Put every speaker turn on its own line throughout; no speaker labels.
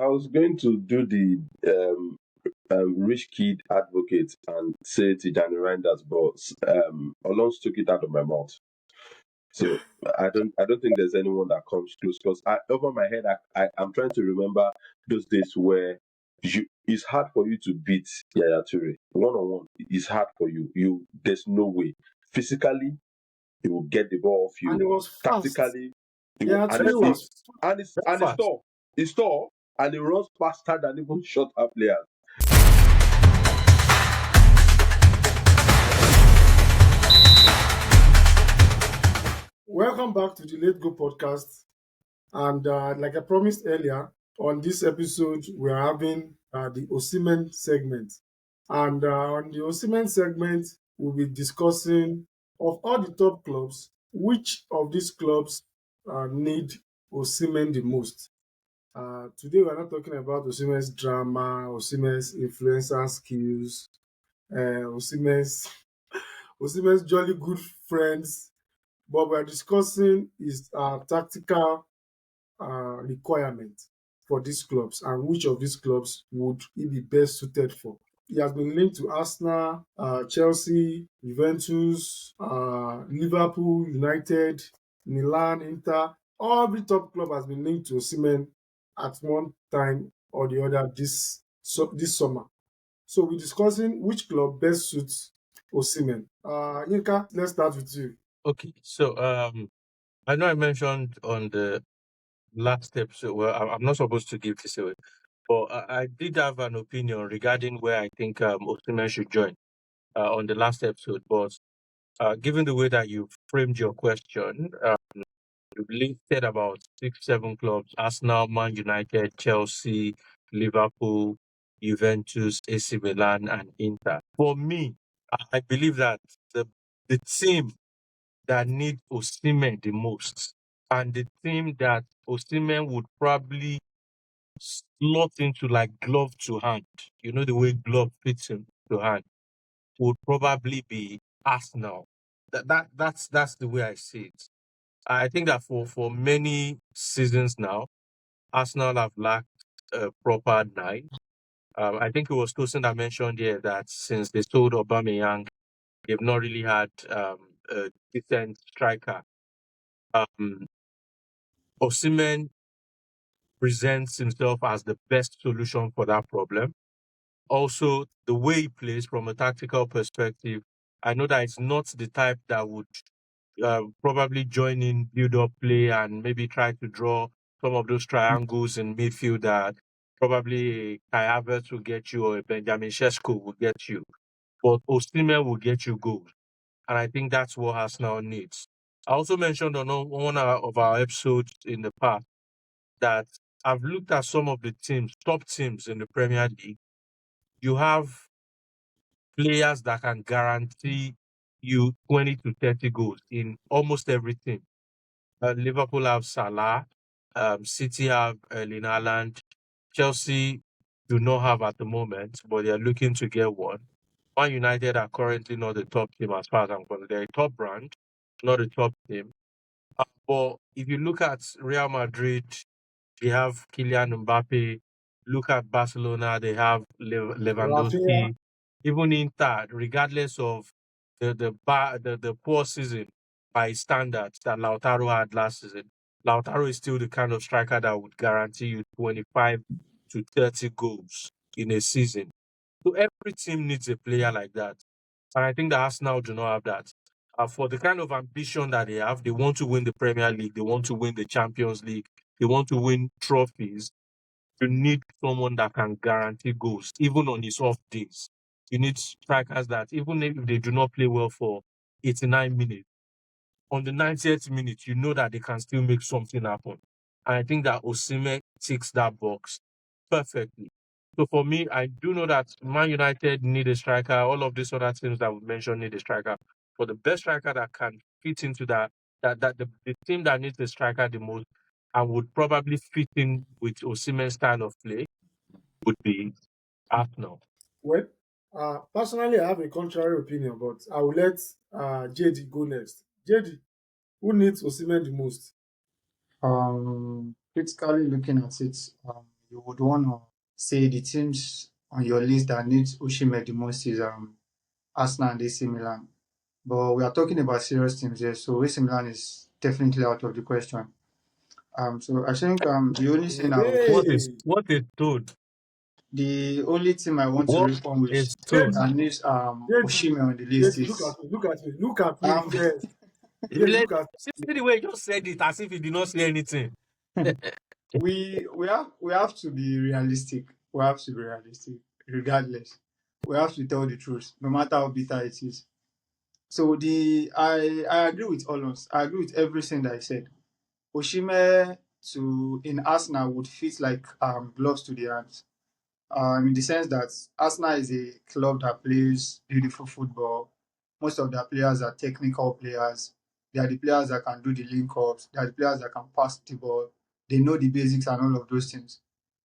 was going to do the rich kid advocate and say Tijani Reinders, but Alonso took it out of my mouth. So I don't think there's anyone that comes close because over my head I'm trying to remember those days where it's hard for you to beat Yaya Touré one on one. It's hard for you. There's no way. Physically, he will get the ball off
And
you.
it was fast.
Tactically,
Yeah, Touré was
it's
fast.
tall. It's tall and he runs faster than even shorter players.
Welcome back to the Late Go podcast. And like I promised earlier, on this episode, we are having the Osimhen segment. And on the Osimhen segment, we'll be discussing of all the top clubs, which of these clubs need Osimhen the most. Today, we're not talking about Osimhen's drama, Osimhen's influencer skills, Osimhen's jolly good friends, but we're discussing his tactical requirement for these clubs and which of these clubs would he be best suited for. He has been linked to Arsenal, Chelsea, Juventus, Liverpool, United, Milan, Inter. Every top club has been linked to Osimhen at one time or the other this summer. So we're discussing which club best suits Osimhen. Yinka, let's start with you.
Okay, so I know I mentioned on the last episode. Well, I'm not supposed to give this away, but I did have an opinion regarding where I think Osimhen should join on the last episode. But given the way that you framed your question, you listed about 6, 7 clubs: Arsenal, Man United, Chelsea, Liverpool, Juventus, AC Milan, and Inter. For me, I believe that the team that need Osimhen the most, and the team that Osimhen would probably slot into like glove to hand, you know the way glove fits into hand, would probably be Arsenal. That's the way I see it. I think that for many seasons now, Arsenal have lacked a proper nine. I think it was Tosin that mentioned here that since they sold Aubameyang, they've not really had a decent striker. Um, Osimhen presents himself as the best solution for that problem. Also, the way he plays from a tactical perspective, I know that it's not the type that would probably join in build-up play and maybe try to draw some of those triangles in midfield that probably Kai Havertz will get you or a Benjamin Sesko will get you. But Osimhen will get you goals. And I think that's what Arsenal needs. I also mentioned on one of our episodes in the past that I've looked at some of the teams, top teams in the Premier League. You have players that can guarantee you 20 to 30 goals in almost every team. Liverpool have Salah, City have Erling Haaland, Chelsea do not have at the moment, but they are looking to get one. Man United are currently not the top team as far as I'm concerned. They're a top brand, not a top team. But if you look at Real Madrid, they have Kylian Mbappe. Look at Barcelona, they have
Rafinha,
Lewandowski. Even Inter, regardless of the poor season by standards that Lautaro had last season, Lautaro is still the kind of striker that would guarantee you 25 to 30 goals in a season. So every team needs a player like that. And I think that Arsenal do not have that. For the kind of ambition that they have, they want to win the Premier League, they want to win the Champions League, they want to win trophies. You need someone that can guarantee goals, even on his off days. You need strikers that, even if they do not play well for 89 minutes, on the 90th minute, you know that they can still make something happen. And I think that Osimhen ticks that box perfectly. So for me, I do know that Man United need a striker. All of these other teams that we mentioned need a striker. But the best striker that can fit into the team that needs the striker the most and would probably fit in with Osimhen's style of play would be Arsenal.
well, personally, I have a contrary opinion, but I will let JD go next. JD, who needs Osimhen the most?
Critically looking at it, you would want to say the teams on your list that needs Osimhen the most is Arsenal and AC Milan. But we are talking about serious teams here, so AC Milan is definitely out of the question. So I think the only thing I would,
Hey,
What is toad?
the only team I want to
What
respond with
is toad?
Deji,
that needs
Deji,
Osimhen on the list
Deji, look
is
at me, look at me, look at me
um
first. Deji,
Let,
look at
see the way you just said it as if he did not say anything.
we have to be realistic. We have to be realistic, regardless. We have to tell the truth, no matter how bitter it is. So I agree with Olons. I agree with everything that I said. Osimhen to in Arsenal would fit like gloves to the hands. In the sense that Arsenal is a club that plays beautiful football. Most of their players are technical players. They are the players that can do the link ups. They are the players that can pass the ball. They know the basics and all of those things.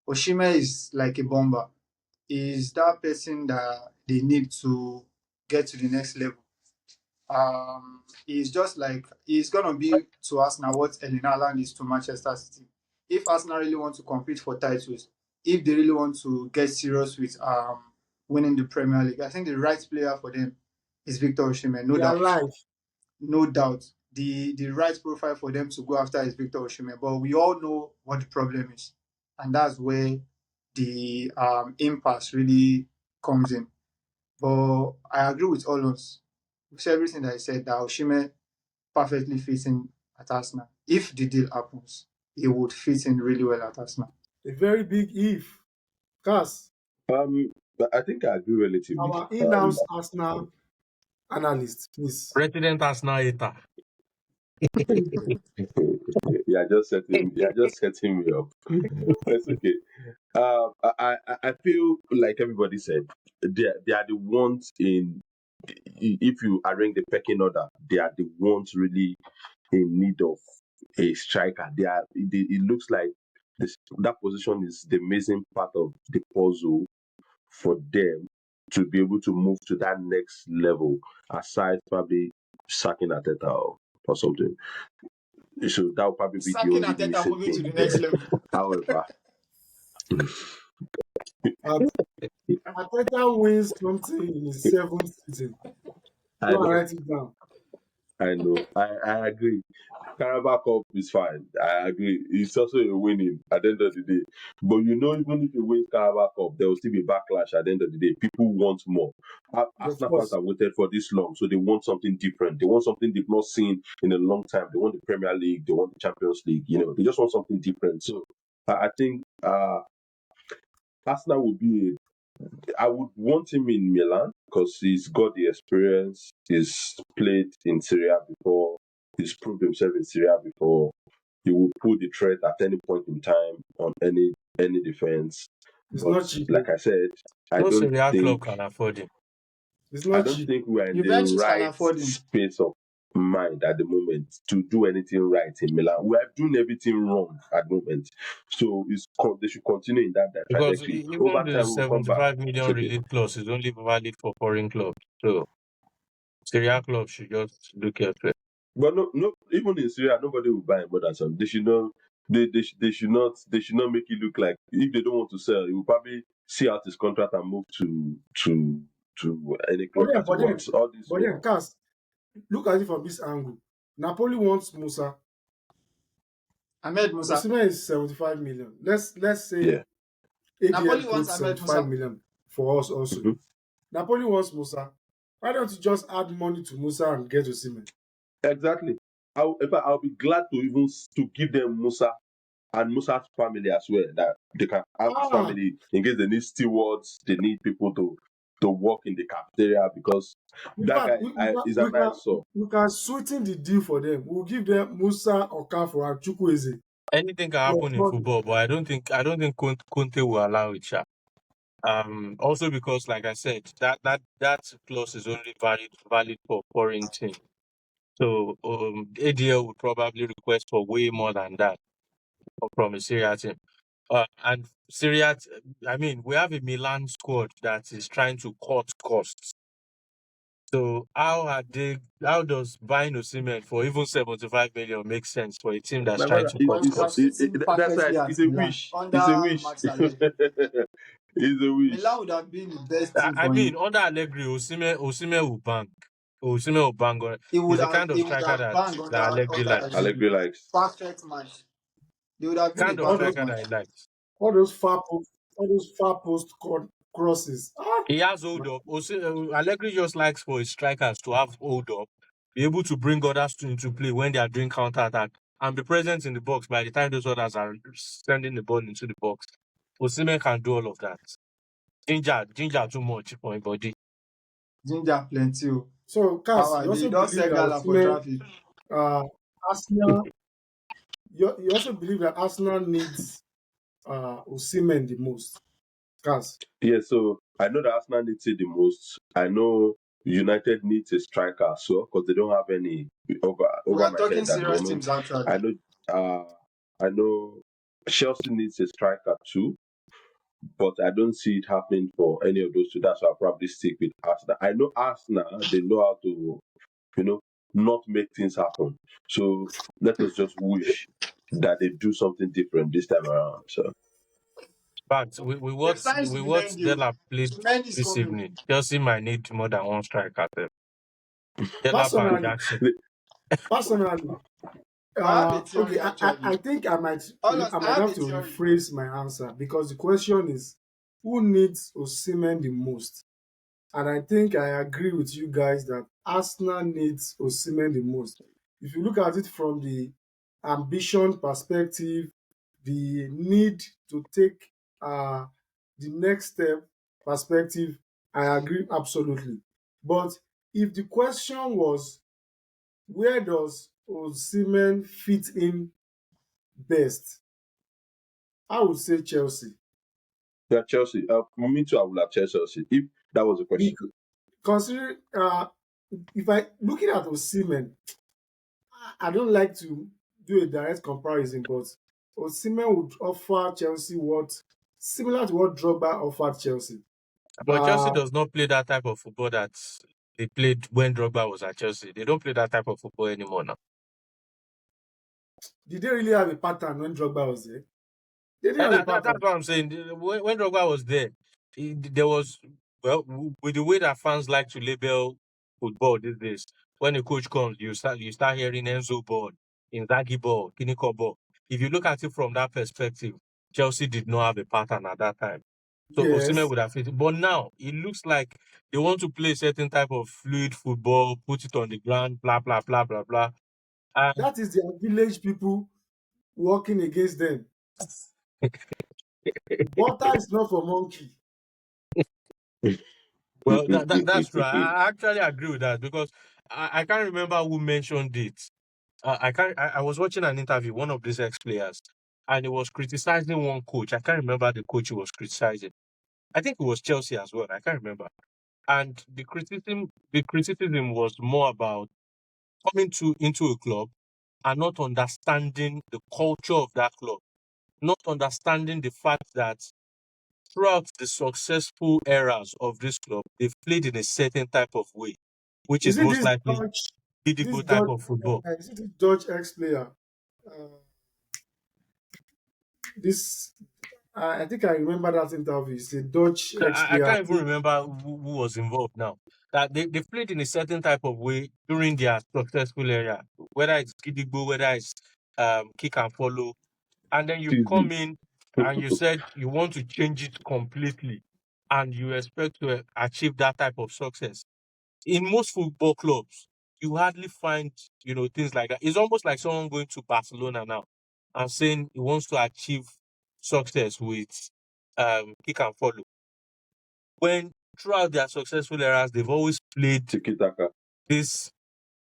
Osimhen is like a bomber. Is that person that they need to get to the next level. He's just like he's gonna be to Arsenal what Erling Haaland is to Manchester City. If Arsenal really want to compete for titles, if they really want to get serious with winning the Premier League, I think the right player for them is Victor Osimhen, no
their
doubt,
life.
no doubt. The right profile for them to go after is Victor Osimhen, but we all know what the problem is, and that's where the impasse really comes in. But I agree with Olons. With everything that I said, that Osimhen perfectly fits in at Arsenal. If the deal happens, he would fit in really well at Arsenal.
A very big if. Cause
But I think I agree relatively.
our in-house Arsenal analyst, please.
President Arsenal hater.
You're just setting me up. It's okay. I feel like everybody said they are the ones in. If you arrange the pecking order, they are the ones really in need of a striker. It looks like that position is the missing part of the puzzle for them to be able to move to that next level, aside probably sacking Ateta or something. So that would probably be the
Sacking
only
Ateta
missing
moving to
thing
the next
there.
level.
However,
At Arteta wins something in his seventh season.
I
Go and
know,
write it down.
I know, I agree. Carabao Cup is fine. I agree. It's also a winning at the end of the day. But even if you win Carabao Cup, there will still be backlash at the end of the day. People want more.
Of
Arsenal fans
course.
have waited for this long, so they want something different. They want something they've not seen in a long time. They want the Premier League. They want the Champions League. They just want something different. So I think Arsenal would be. I would want him in Milan because he's got the experience. He's played in Serie A before. He's proved himself in Serie A before. He will pull the threat at any point in time on any defense.
It's
But
not cheap.
like I said, I
No
don't
Serie A club
think
can afford him.
It's
I
not
don't
cheap.
think we are in the
Juventus can
right
afford him.
space of mind at the moment to do anything right in Milan. We are doing everything wrong at the moment. So they should continue in that
Because
trajectory.
even
Over
the
time, we'll come back.
75
It's
million
okay.
release clause is only valid for foreign clubs. So Serie A clubs should just look elsewhere.
But no, even in Syria, nobody will buy more than some. They should not. They should not. They should not make it look like if they don't want to sell, he will probably see out his contract and move to any
But
club
then,
that he
but then,
wants. All this
but then,
one.
Cass, look at it from this angle. Napoli wants Musa.
Ahmed Musa.
Osimhen is 75 million. Let's say
Yeah.
ADL
Napoli wants
puts
Ahmed
75
Musa.
million for us also.
Mhm.
Napoli wants Musa. Why don't you just add money to Musa and get Osimhen?
Exactly. In fact, I'll be glad to even to give them Musa and Musa's family as well. That they can have his
Ah,
family in case they need stewards, they need people to work in the cafeteria because
in
that
fact,
guy is a nice soul.
we can sweeten the deal for them. We'll give them Musa, Okafor, and Chukwueze.
Anything can
Plus
happen in
money.
football, but I don't think Conte will allow it. Sha. Also because, like I said, that clause is only valid for foreign teams. So ADL would probably request for way more than that from a Syria team. And Syria, I mean, we have a Milan squad that is trying to cut costs. So how does buying Osimhen for even 75 million make sense for a team that's
My
trying
brother,
to cut
Because it
costs?
was fitting
that's why
perfectly
it's
at
a
Milan
wish. It's a
under
wish.
Max Allegri.
It's a wish.
Milan would have been the best
I
team
I
for
mean,
him.
under Allegri, Osimhen will bang. Osimhen will bang. He's the kind of
He would
striker
have banged
that Allegri
under
likes.
Allegri.
Allegri likes.
Perfect match. They would have been a
Kind of
All those
perfect
striker that
match.
he likes.
crosses.
He has hold
Man.
up. Allegri just likes for his strikers to have hold up, be able to bring others into play when they are doing counter attack, and be present in the box by the time those others are sending the ball into the box. Osimhen can do all of that. Ginger too much for his body.
Ginger plenty. Oh.
So, Cass,
Power.
you
They
also
don't
believe
sell
that
gala for
Osimhen,
traffic.
Arsenal, you also believe that Arsenal needs Osimhen the most. Cass,
Yeah, so I know that Arsenal needs it the most. I know United needs a striker as well because they don't have any
We
over
are
my
talking
head at the
serious
moment.
teams actually.
I know I know Chelsea needs a striker too, but I don't see it happening for any of those two. That's why I'll probably stick with Arsenal. I know Arsenal, they know how to, you know, not make things happen. So let us just wish that they do something different this time around. So
But
They've signed
we watched
Zubimendi.
Dela play
Zubimendi is
this
coming.
evening. Chelsea might need more than one striker. Dela and
personally,
Jackson.
personally,
I have a
okay,
theory actually.
I think
Hold on,
I
I
might
have
have
a
to
theory.
rephrase my answer because the question is who needs Osimhen the most? And I think I agree with you guys that Arsenal needs Osimhen the most. If you look at it from the ambition perspective, the need to take the next step perspective, I agree absolutely. But if the question was where does Osimhen fit in best, I would say Chelsea.
yeah, Chelsea. Me too, I would have Chelsea if that was the question.
Considering if I looking at Osimhen, I don't like to do a direct comparison, but Osimhen would offer Chelsea what similar to what Drogba offered Chelsea.
But Chelsea
Uh,
does not play that type of football that they played when Drogba was at Chelsea. They don't play that type of football anymore now.
did they really have a pattern when Drogba was there? They didn't
And
have a
that's
pattern.
what I'm saying. When Drogba was there, there was, well, with the way that fans like to label football these days, when a coach comes, you start hearing Enzo ball, Inzaghi ball, Kiniko ball. If you look at it from that perspective, Chelsea did not have a pattern at that time. So Osimhen
Yes,
would have fit. But now it looks like they want to play a certain type of fluid football, put it on the ground, blah blah blah blah blah. And
that is their village people working against them. Butter is not for monkey.
well, that's true. I actually agree with that because I can't remember who mentioned it. I can't. I was watching an interview, one of these ex-players, and he was criticizing one coach. I can't remember the coach he was criticizing. I think it was Chelsea as well. I can't remember. And the criticism was more about coming into a club and not understanding the culture of that club, not understanding the fact that throughout the successful eras of this club, they've played in a certain type of way, which is
Is it
most likely
This
biddable type
Dutch,
of football.
is it this Dutch ex-player? Uh, this I think I remember that interview. It's a Dutch
I
ex-player. I
can't even
think
remember who was involved now. That they played in a certain type of way during their successful era, whether it's Gidigbo, whether it's kick and follow, and then you
Tuesday.
come in and you said you want to change it completely, and you expect to achieve that type of success. In most football clubs, you hardly find things like that. It's almost like someone going to Barcelona now and saying he wants to achieve success with kick and follow. When throughout their successful eras, they've always played
Tiki Taka.
this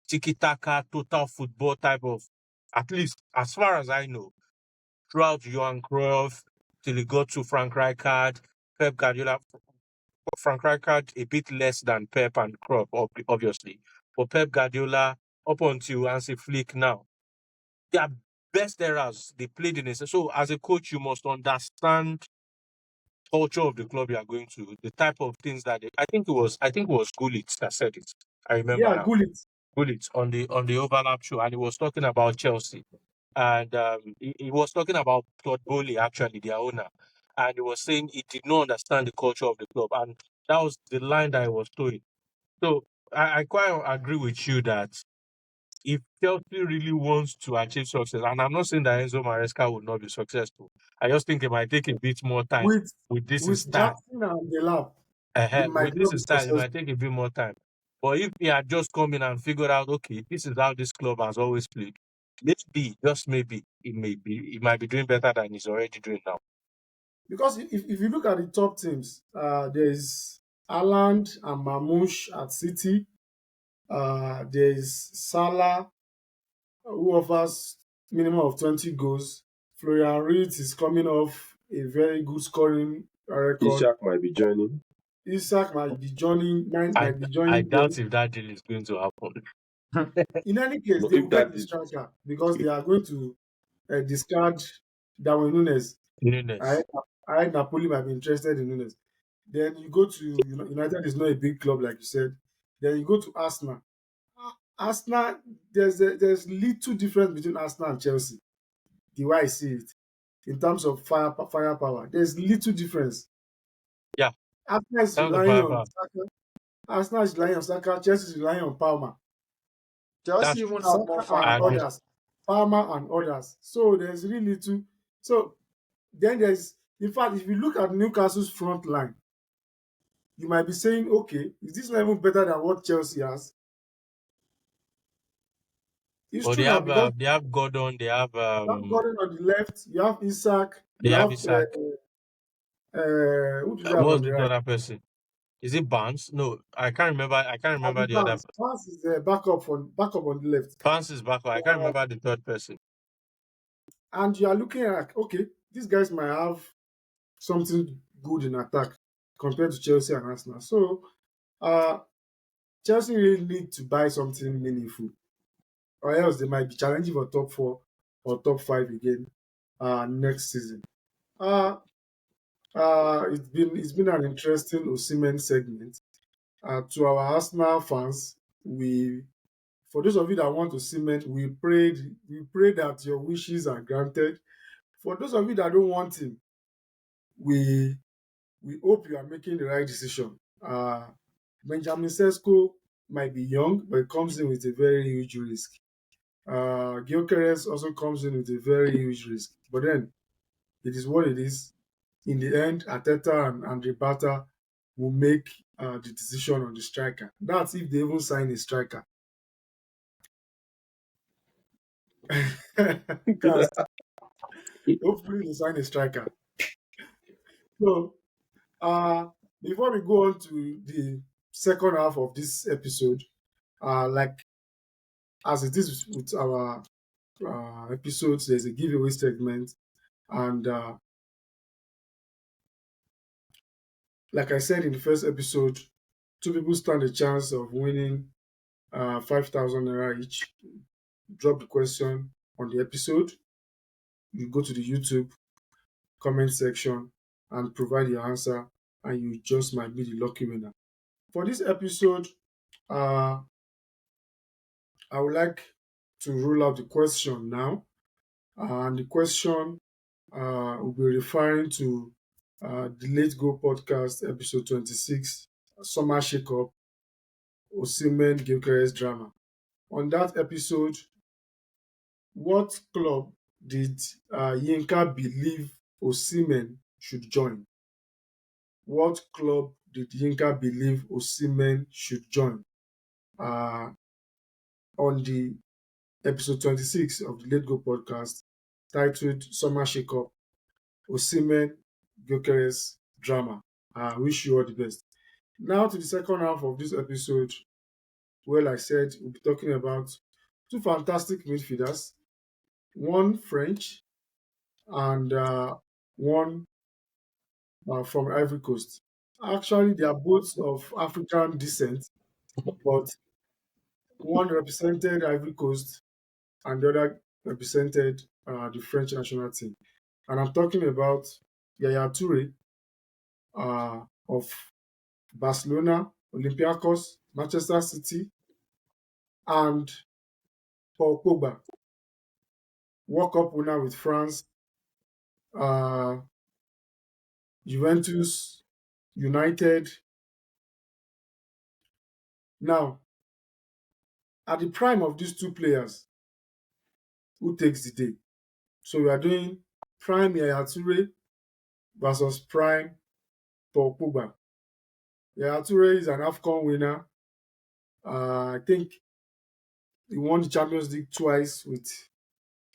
tiki-taka total football type of, at least as far as I know, throughout Johan Cruyff till it got to Frank Rijkaard, Pep Guardiola. Frank Rijkaard a bit less than Pep and Klopp, obviously. But Pep Guardiola up until Hansi Flick now, their best eras they played in it. So as a coach, you must understand culture of the club you are going to, the type of things that I think it was Gullit that said it. I remember
Yeah,
now.
Gullit.
Gullit on the overlap show, and he was talking about Chelsea, and he was talking about Todd Bowley, actually their owner, and he was saying he did not understand the culture of the club, and that was the line that I was towing. So I quite agree with you that if Chelsea really wants to achieve success, and I'm not saying that Enzo Maresca would not be successful, I just think it might take a bit more time
With
with this
with
style.
Jackson and Delap, he might
With this
not be
style, it
successful
might take a bit more time. But if he had just come in and figured out, okay, this is how this club has always played, maybe, just maybe, he might be doing better than he's already doing now.
because if you look at the top teams, there is Haaland and Mamouche at City. There is Salah, who offers minimum of 20 goals. Florian Wirtz is coming off a very good scoring record.
Ishak might be joining.
Isak
I
might be
I
joining
doubt
them.
if that deal is going to happen.
In any case,
No,
they
if
will get
that
the
is
striker because they are going to discard Darwin Nunes. I
Nunes.
I Napoli might be interested in Nunes. Then you go to United is not a big club like you said. Then you go to Arsenal. Arsenal, there's little difference between Arsenal and Chelsea. The way I see it, in terms of firepower, there's little difference.
Yeah,
Arsenal is
that's the
relying on
firepower.
Saka. Arsenal is relying on Saka. Chelsea is relying on Palmer.
Chelsea
That's
even have more
Saka and
I agree.
firepower.
others. Palmer and others. So there's really little. So then there's, in fact, if you look at Newcastle's front line, you might be saying, okay, is this not even better than what Chelsea has? It's
But
true now because
they have Gordon,
you have Gordon on the left, you have Isak,
they
you
have
have
Isaac.
who do they have on
What's
the
this
right?
other person? Is it Barnes? No, I can't remember. I can't
Abi
remember the other.
Barnes. Barnes is backup on the left.
Barnes is back. I can't remember the third person.
And you are looking at, okay, these guys might have something good in attack compared to Chelsea and Arsenal. So uh, Chelsea really need to buy something meaningful, or else they might be challenging for top four or top five again next season. Uh, it's been an interesting Osimhen segment. To our Arsenal fans, we for those of you that want Osimhen, we pray that your wishes are granted. For those of you that don't want him, we we hope you are making the right decision. Benjamin Sesko might be young, but he comes in with a very huge risk. Gyökeres also comes in with a very huge risk. But then it is what it is. In the end, Ateta and Andre Bata will make the decision on the striker. That's if they even sign a striker. Because hopefully they sign a striker. So uh, before we go on to the second half of this episode, like as it is with our episodes, there's a giveaway segment, and like I said in the first episode, two people stand a chance of winning 5,000 naira each. Drop the question on the episode. You go to the YouTube comment section and provide your answer, and you just might be the lucky winner. For this episode, uh, I would like to rule out the question now. And the question will be referring to the Late Go podcast, episode 26, Summer Shake-Up, Osimhen Gyökeres drama. On that episode, what club did Yinka believe Osimhen should join? What club did Yinka believe Osimhen should join? On the episode 26 of the Late Go podcast, titled Summer Shake-Up, Osimhen Gyökeres drama. I wish you all the best. Now to the second half of this episode, where, like I said, we'll be talking about two fantastic midfielders, one French and one from Ivory Coast. Actually, they are both of African descent, but one represented Ivory Coast and the other represented the French national team. And I'm talking about Yaya Touré of Barcelona, Olympiacos, Manchester City, and Paul Pogba, World Cup winner with France, uh, Juventus, United. Now, at the prime of these two players, who takes the day? So we are doing prime Yaya Touré versus prime Paul Pogba. Yaya Touré is an AFCON winner. I think he won the Champions League twice with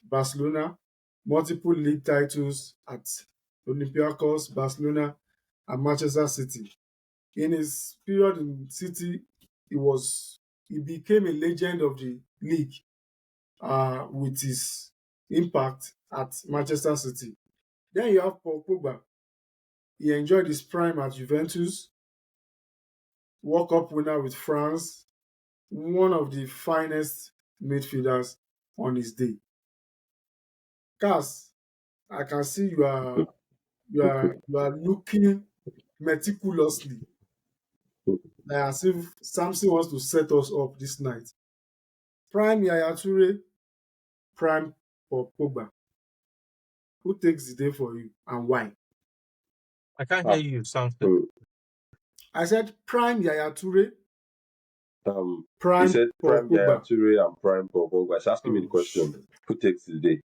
Barcelona, multiple league titles at Olympiacos, Barcelona, and Manchester City. In his period in City, he became a legend of the league with his impact at Manchester City. Then you have Paul Pogba. He enjoyed his prime at Juventus, World Cup winner with France, one of the finest midfielders on his day. Cas, I can see you are looking meticulously, like as if Samson wants to set us up this night. Prime Yaya Touré, prime for Pogba. Who takes the day for you and why?
I can't
Ah,
hear you, Samson.
mm,
I said prime Yaya Touré,
He
prime
said
Paul
prime Yaya
Pogba.
Touré and prime Paul Pogba. He's asking me the
Oh,
question:
shit.
who takes the day?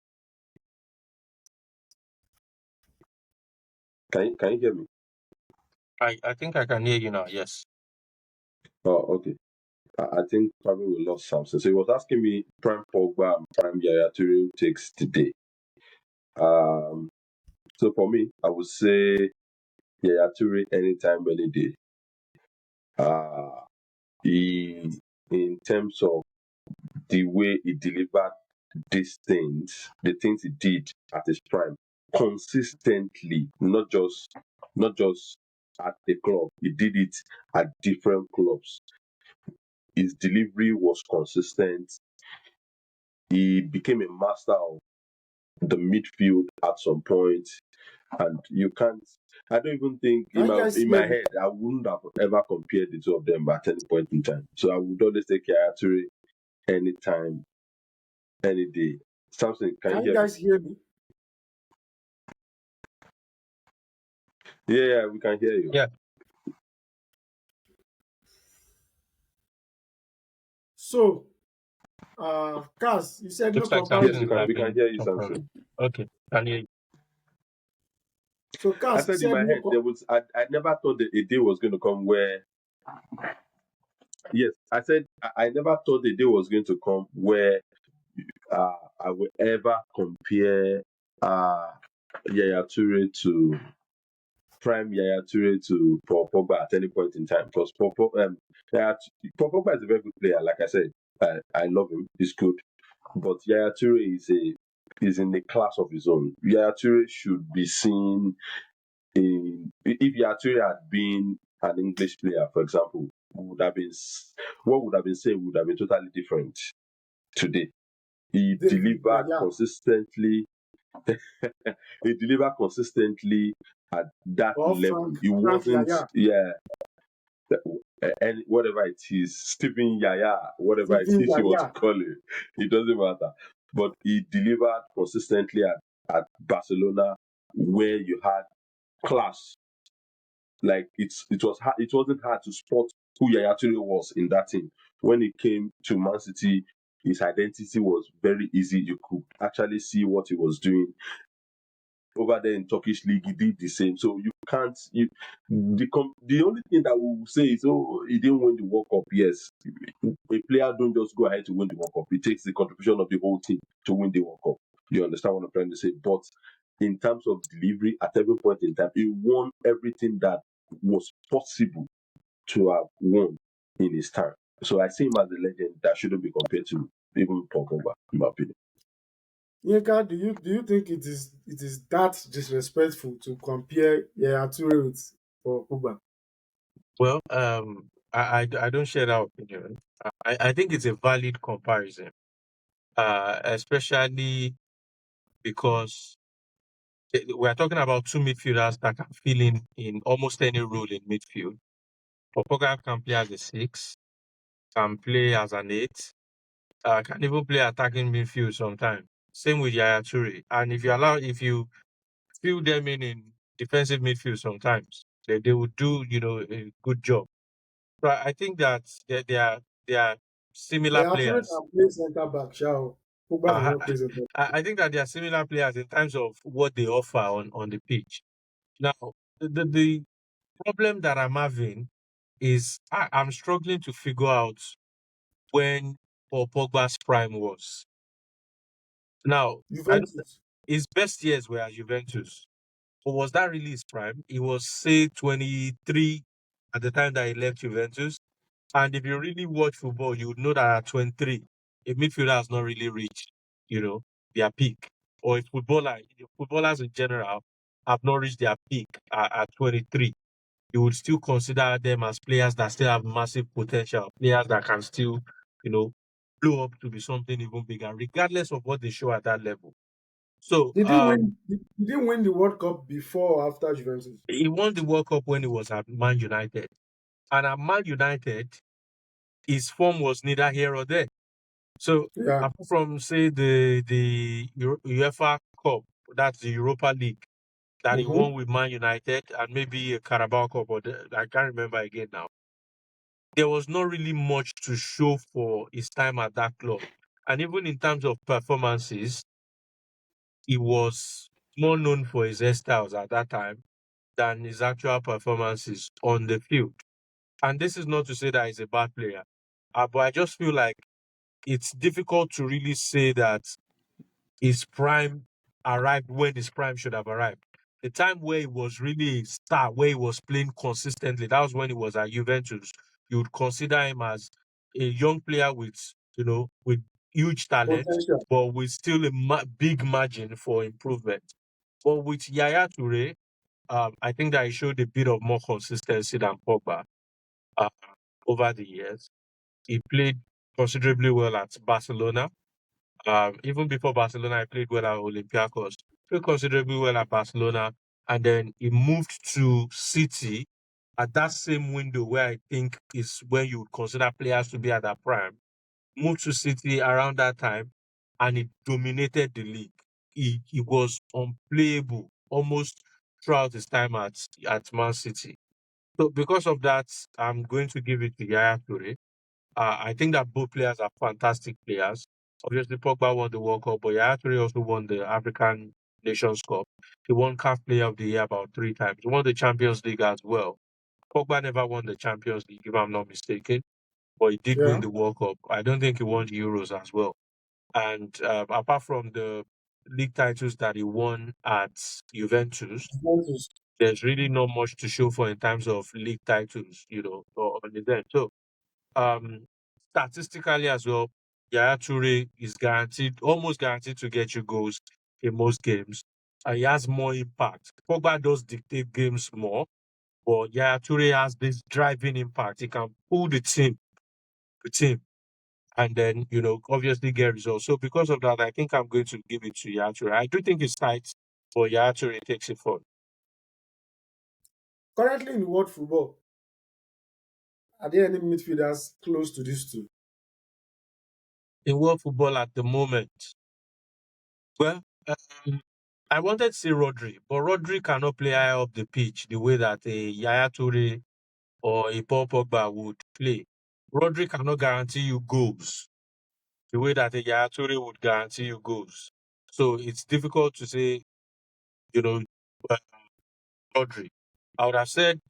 Can you hear me?
I think I can hear you now. Yes.
Oh, okay. I think probably we lost something. So he was asking me prime Pogba and prime Yaya Touré who takes the day. So for me, I would say Yaya Touré anytime, any day. He, in terms of the way he delivered these things, the things he did at his prime, consistently, not just at the club. He did it at different clubs. His delivery was consistent. He became a master of the midfield at some point, and you can't. I don't even think
Can you guys
in
hear
my
me?
head I wouldn't have ever compared the two of them at any point in time. So I would always take Yaya Touré anytime, any day. Something, can you
Can you
hear me?
guys hear me?
Yeah, we can hear you.
Yeah.
So, Cas, you said no
Looks like
Yes,
Samson
comparison,
is
right?
we can
having
hear you,
some
Samson.
problem. Okay. Can hear you.
So,
I
Cas, you
said in
said
my
no.
head I never thought that a day was going to come where yes, I said I never thought the day was going to come where I will ever compare Yaya Touré to prime Yaya Touré to Paul Pogba at any point in time, because Paul Pogba is a very good player. Like I said, I love him. He's good, but Yaya Touré is in a class of his own. Yaya Touré should be seen if Yaya Touré had been an English player, for example, what would have been said would have been totally different today. He
David
delivered
Yaya,
consistently. He delivered consistently at that
or
level. It
Frank
wasn't,
Yaya,
yeah, and whatever it is, Stephen Yaya, whatever it
Steven
is you want to
Yaya.
call it doesn't matter. But he delivered consistently at Barcelona, where you had class. Like it wasn't hard to spot who Yaya Touré was in that team. When it came to Man City, his identity was very easy. You could actually see what he was doing over there in Turkish league. He did the same. So you can't. The only thing that we will say is, oh, he didn't win the World Cup. Yes, a player don't just go ahead to win the World Cup. It takes the contribution of the whole team to win the World Cup. You understand what I'm trying to say? But in terms of delivery, at every point in time, he won everything that was possible to have won in his time. So I see him as a legend that shouldn't be compared to even Paul Pogba, in my opinion.
Yinka, do you think it is that disrespectful to compare Yaya Touré with Paul Pogba?
Well, I don't share that opinion. I think it's a valid comparison, especially because we're talking about two midfielders that can fill in almost any role in midfield. Paul Pogba can play as a 6, can play as an 8, can even play attacking midfield sometimes. Same with Yaya Touré. And if you fill them in defensive midfield sometimes, they will do, a good job. So I think that they are similar
Yeah, Touré
players.
can play centre back, Shao. Pogba
Uh,
cannot play centre back.
I think that they are similar players in terms of what they offer on the pitch. Now, the problem that I'm having is I'm struggling to figure out when Paul Pogba's prime was. Now, I know that
Juventus.
his best years were at Juventus, but was that really his prime? He was, say, 23 at the time that he left Juventus. And if you really watch football, you would know that at 23, a midfielder has not really reached, their peak. Or footballers in general have not reached their peak at 23. You would still consider them as players that still have massive potential, players that can still, you know, blow up to be something even bigger, regardless of what they show at that level. So
Did he win? Did he win the World Cup before or after Juventus?
he won the World Cup when he was at Man United. And at Man United, his form was neither here or there. So
Yeah.
apart from, say, the UEFA Cup, that's the Europa League that he
Mm-hmm.
won with Man United, and maybe a Carabao Cup, I can't remember again now. There was not really much to show for his time at that club. And even in terms of performances, he was more known for his hairstyles at that time than his actual performances on the field. And this is not to say that he's a bad player, but I just feel like it's difficult to really say that his prime arrived when his prime should have arrived. The time where he was really a star, where he was playing consistently, that was when he was at Juventus. You would consider him as a young player with huge talent,
Potential.
but with still a big margin for improvement. But with Yaya Touré, I think that he showed a bit of more consistency than Pogba uh, over the years. He played considerably well at Barcelona. Even before Barcelona, I played well at Olympiacos. Played considerably well at Barcelona, and then he moved to City at that same window where I think is when you would consider players to be at their prime. Moved to City around that time, and he dominated the league. He was unplayable almost throughout his time at Man City. So because of that, I'm going to give it to Yaya Toure. I think that both players are fantastic players. Obviously, Pogba won the World Cup, but Yaya Toure also won the African Nations Cup. He won CAF Player of the Year about 3 times. He won the Champions League as well. Pogba never won the Champions League, if I'm not mistaken, but he did win
Yeah.
the World Cup. I don't think he won the Euros as well. And apart from the league titles that he won at Juventus,
Juventus.
there's really not much to show for in terms of league titles, or on the end. So um, statistically as well, Yaya Toure is almost guaranteed to get you goals in most games. He has more impact. Pogba does dictate games more, but Yaya Toure has this driving impact. He can pull the team, and then, obviously get results. So because of that, I think I'm going to give it to Yaya Toure. I do think it's tight, but Yaya Toure takes it forward.
Currently in world football, are there any midfielders close to these two?
In world football at the moment, well, I wanted to say Rodri, but Rodri cannot play high up the pitch the way that a Yaya Toure or a Paul Pogba would play. Rodri cannot guarantee you goals the way that a Yaya Toure would guarantee you goals. So it's difficult to say, you know, uh, Rodri. I would have said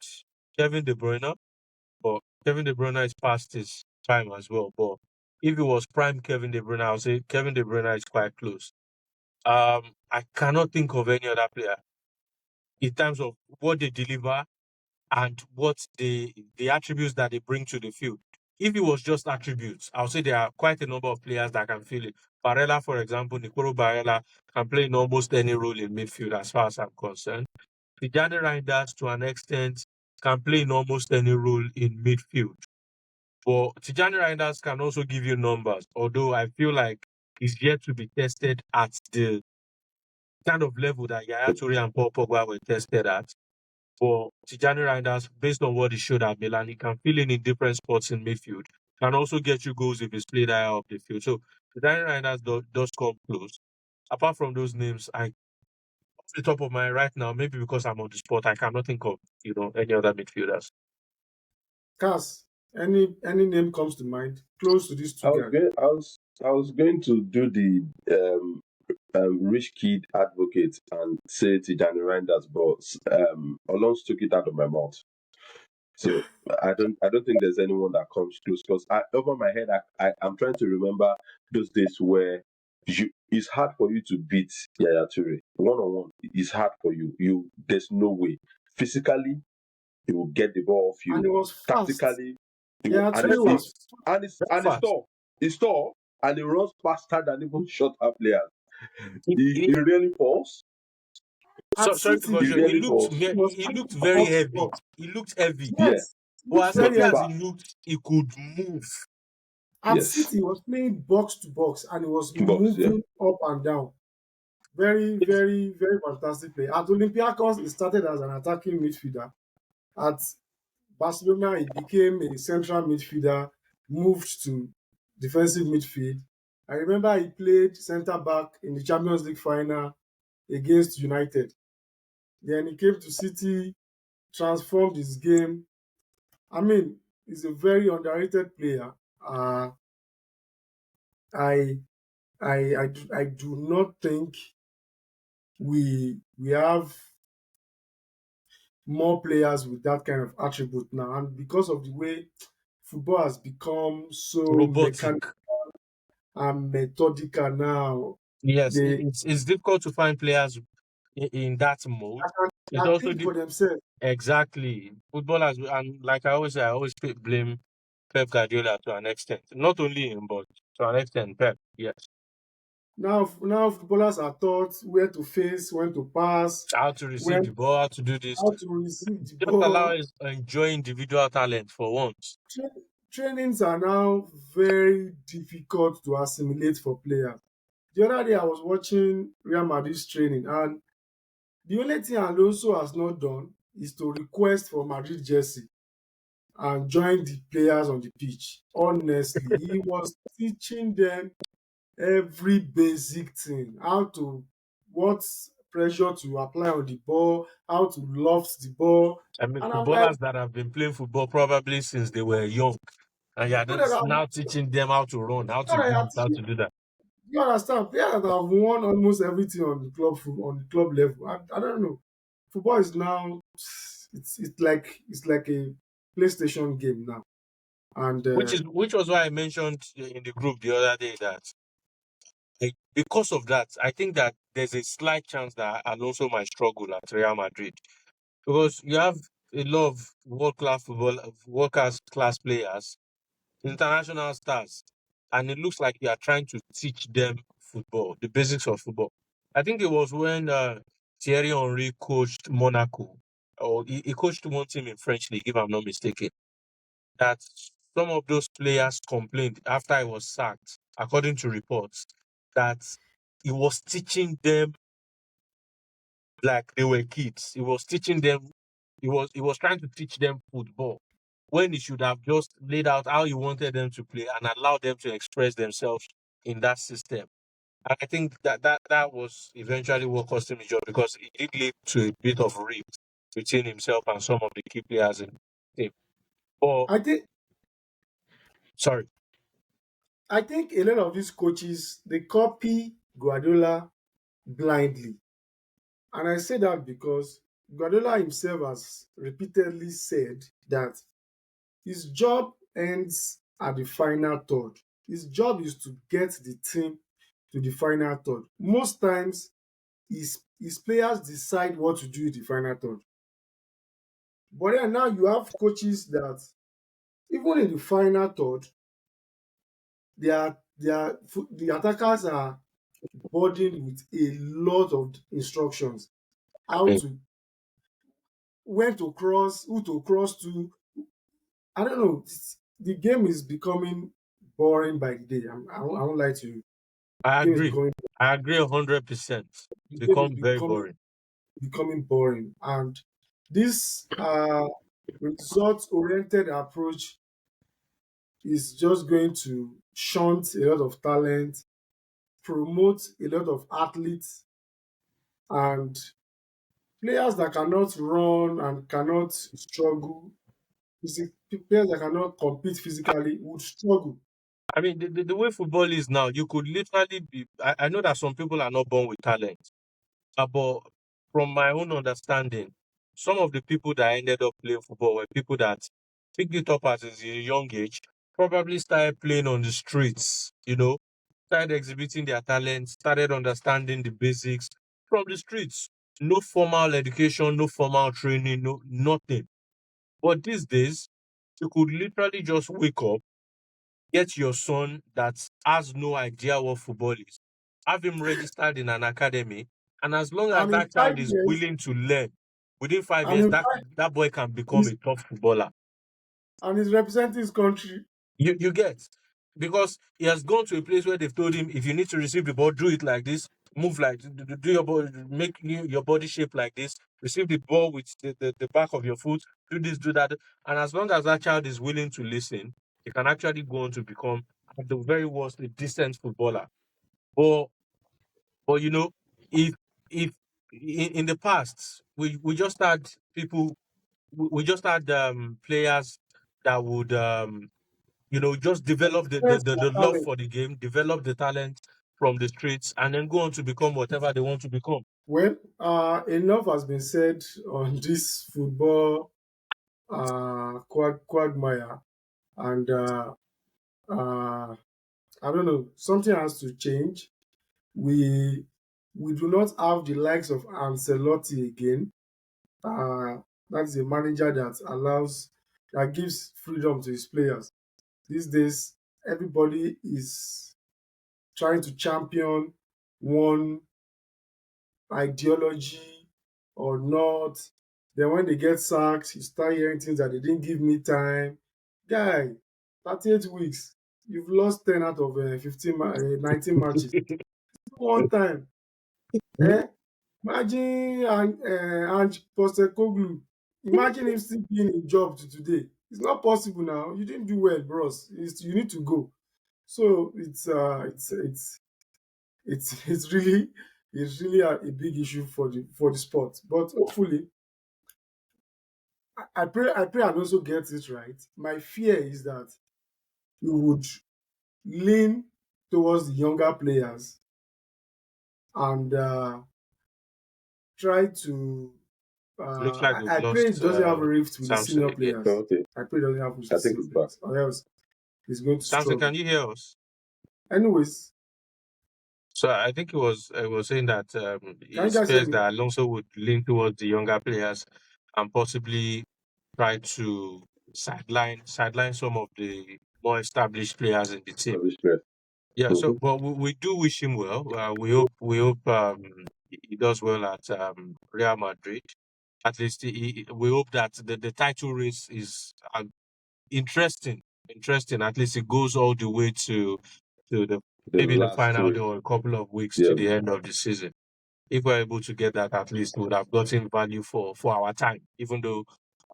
Kevin De Bruyne, but Kevin De Bruyne is past his time as well. But if it was prime Kevin De Bruyne, I would say Kevin De Bruyne is quite close. I cannot think of any other player in terms of what they deliver and what the attributes that they bring to the field. If it was just attributes, I would say there are quite a number of players that can fill it. Barella, for example, Nicolo Barella can play in almost any role in midfield as far as I'm concerned. Tijani Reinders, to an extent, can play in almost any role in midfield. But Tijani Reinders can also give you numbers, although I feel like he's yet to be tested at the kind of level that Yaya Touré and Paul Pogba were tested at. But Tijani Reinders, based on what he showed at Milan, he can fill in different spots in midfield. Can also get you goals if he's played higher up the field. So Tijani Reinders does come close. Apart from those names, off the top of my head right now, maybe because I'm on the spot, I cannot think of any other midfielders.
Cass, any name comes to mind close to these two guys?
I was going to do the rich kid advocate and say Tijani Reinders, but Alonso took it out of my mouth. So I don't think there's anyone that comes close because over my head I'm trying to remember those days where it's hard for you to beat Yaya Touré one on one. It's hard for you. There's no way. Physically, he will get the ball off
And
you.
it was fast.
Tactically,
Yeah,
Very
Touré was
fast.
it's tall. He's tall and he runs faster than even short-term players. He really falls.
at
Sorry to
City.
cut
He
you.
really falls.
He was
He
playing
looked very
box to
heavy.
box.
He looked heavy.
Yeah,
Yes, he
But
looked
as
very
heavy
but
as
heavy.
he
fast.
looked, he could move.
At
Yes,
City, he was playing box to box and he was
box. Yeah.
moving up and down. Very, very, very fantastic play. At Olympiacos, he started as an attacking midfielder. At Barcelona, he became a central midfielder, moved to defensive midfield. I remember he played centre back in the Champions League final against United. Then he came to City, transformed his game. I mean, he's a very underrated player. I I do not think we have more players with that kind of attribute now, and because of the way football has become so
Robotic.
mechanical and methodical now,
Yes,
they
it's difficult to find players in that mode.
they
It's
can
also
think for themselves.
exactly footballers, and like I always say, I always blame Pep Guardiola to an extent. Not only him, but to an extent, Pep. Yes,
Now footballers are taught where to face, when to pass,
how to receive
when
the ball, how to do this.
how to receive the
Just allow
ball.
us enjoy individual talent for once.
Trainings are now very difficult to assimilate for players. The other day I was watching Real Madrid's training, and the only thing Alonso has not done is to request for Madrid jersey and join the players on the pitch. Honestly, he was teaching them every basic thing, what pressure to apply on the ball, how to loft the ball.
I mean,
And I'm like,
footballers that have been playing football probably since they were young, and you're
people that
just
are,
now teaching them how to run, how to
people that
do
are
this, how
teaching,
to do that.
you understand, players that have won almost everything on the on the club level. I don't know. Football is now it's like a PlayStation game now. And
Which was why I mentioned in the group the other day that because of that, I think that there's a slight chance that Alonso might struggle at Real Madrid because you have a lot of world class players, international stars, and it looks like you are trying to teach them football, the basics of football. I think it was when Thierry Henry coached Monaco, or he coached one team in French league, if I'm not mistaken, that some of those players complained after he was sacked, according to reports, that he was teaching them like they were kids. He was teaching them. He was trying to teach them football when he should have just laid out how he wanted them to play and allowed them to express themselves in that system. And I think that was eventually what cost him the job because it did lead to a bit of rift between himself and some of the key players in the team. But
I think
sorry,
I think a lot of these coaches they copy Guardiola blindly. And I say that because Guardiola himself has repeatedly said that his job ends at the final third. His job is to get the team to the final third. Most times, his players decide what to do in the final third. But then now you have coaches that even in the final third, the attackers are burdened with a lot of instructions. How
okay.
to when to cross, who to cross to. I don't know. The game is becoming boring by the day. I won't lie to you.
I
The game is
agree.
becoming
I agree 100%.
the game is
Become very boring.
becoming boring, and this result oriented approach is just going to shunt a lot of talent, promote a lot of athletes, and players that cannot run and cannot struggle, players that cannot compete physically would struggle.
I mean, the way football is now, you could literally be. I know that some people are not born with talent, but from my own understanding, some of the people that ended up playing football were people that picked it up at a young age, probably started playing on the streets, started exhibiting their talents, started understanding the basics from the streets. No formal education, no formal training, no nothing. But these days, you could literally just wake up, get your son that has no idea what football is, have him registered in an academy, and as long as
And in
that
five
child is
years,
willing to learn, within five
and
years,
in
that boy can become
he's
a top footballer.
and he's representing his country.
You get, because he has gone to a place where they've told him, if you need to receive the ball, do it like this, move like, do your body, make your body shape like this, receive the ball with the back of your foot, do this, do that. And as long as that child is willing to listen, he can actually go on to become, at the very worst, a decent footballer. But but if if in the past we just had people, we just had players that would just develop
Express their
the love
talent.
for the game, develop the talent from the streets, and then go on to become whatever they want to become.
Well, enough has been said on this football quagmire, and uh, I don't know. Something has to change. We we do not have the likes of Ancelotti again. Uh, that's a manager that gives freedom to his players. These days, everybody is trying to champion one ideology or not. Then when they get sacked, you start hearing things that they didn't give me time. Guy, 38 weeks, you've lost 10 out of 19 matches. One time. Eh? Imagine Ange Postecoglou. Imagine him still being in job to today. It's not possible now. You didn't do well, bros. You need to go. So it's really a big issue for the sport. But hopefully, I pray Alonso gets it right. My fear is that he would lean towards the younger players and try to.
Looks like we've
I pray he
lost
doesn't have a rift with the
Samson
senior
again.
players.
Okay,
I pray he doesn't have with
I
the
think
senior
it's back.
players, or else he's going to
Samson, can
struggle.
you hear us?
Anyways,
So I think it was saying that
can
he
you guys hear
expects
me?
that Alonso would lean towards the younger players and possibly try to sideline some of the more established players in the team.
Respect.
Yeah, so
Mm-hmm.
but we do wish him well. We hope he does well at Real Madrid. At least we hope that the title race is interesting. Interesting. At least it goes all the way to the
The
maybe the
last
final day
three.
or a couple of weeks to
Yeah,
the end of the season. If we're able to get that, at least we would have gotten value for our time, even though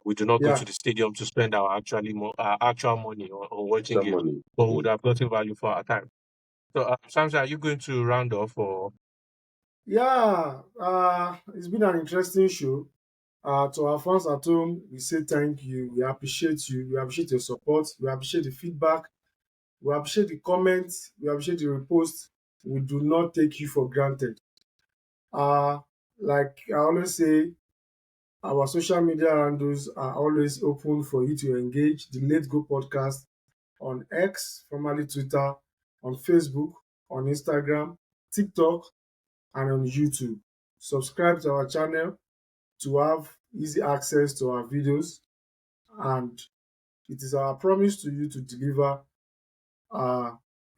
we do not go to
Yeah,
the stadium to spend our actual money on watching
some
games,
money.
but we would have gotten value for our time. So, Samson, are you going to round off or?
yeah. It's been an interesting show. To our fans at home, we say thank you. We appreciate you. We appreciate your support. We appreciate the feedback. We appreciate the comments. We appreciate the repost. We do not take you for granted. Uh, like I always say, our social media handles are always open for you to engage. The Let's Go podcast on X, formerly Twitter, on Facebook, on Instagram, TikTok, and on YouTube. Subscribe to our channel to have easy access to our videos, and it is our promise to you to deliver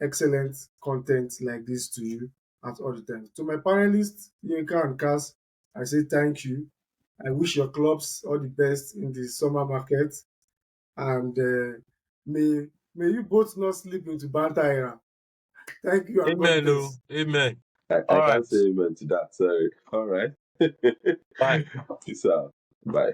excellent content like this to you at all the time. To my panelists, Yinka and Kaz, I say thank you. I wish your clubs all the best in the summer market, and may you both not slip into banter era. Thank you and God
Amen. Oh,
bless.
amen.
I
All right.
can't say amen to that. Sorry. All right.
Bye.
Peace out. Bye.